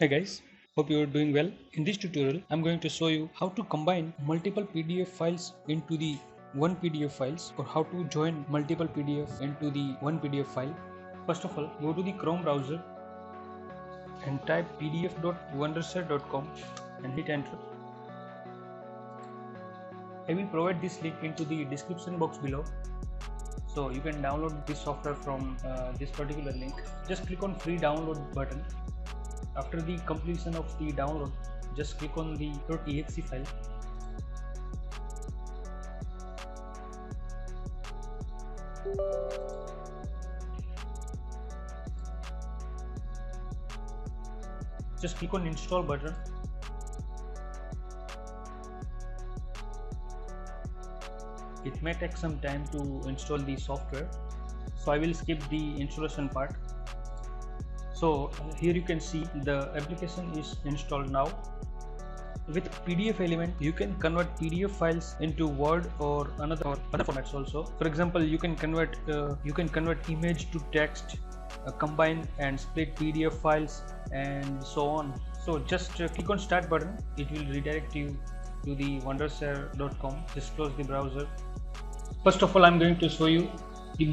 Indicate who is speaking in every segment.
Speaker 1: Hey guys, hope you are doing well. In this tutorial, I'm going to show you how to combine multiple PDF files into the one PDF files or how to join multiple PDF into the one PDF file. First of all, go to the Chrome browser and type pdf.wondershare.com and hit enter. I will provide this link into the description box below. So you can download this software from this particular link. Just click on free download button. After the completion of the download, just click on the .exe file. Just click on install button. It may take some time to install the software, so I will skip the installation part. So here you can see the application is installed now. With PDF element, you can convert PDF files into Word or other formats also. For example, you can convert image to text, combine and split PDF files, and so on. So just click on start button. It will redirect you to the wondershare.com. Just close the browser. First of all, I'm going to show you the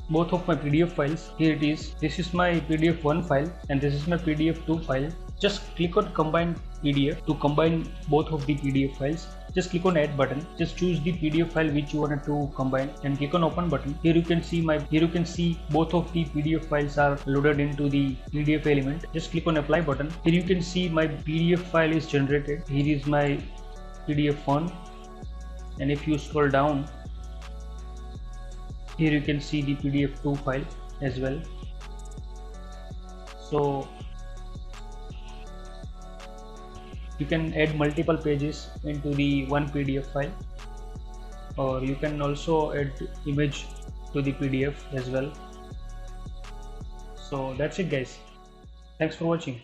Speaker 1: both of my PDF files. Here it is. This is my PDF1 file and this is my PDF2 file. Just click on combine PDF to combine both of the PDF files. Just click on add button. Just choose the PDF file which you wanted to combine and click on open button. Here you can see both of the PDF files are loaded into the PDF element. Just click on apply button. Here you can see my PDF file is generated. Here is my PDF1, and if you scroll down, here you can see the PDF2 file as well. So you can add multiple pages into the one PDF file, or you can also add image to the PDF as well. So that's it guys. Thanks for watching.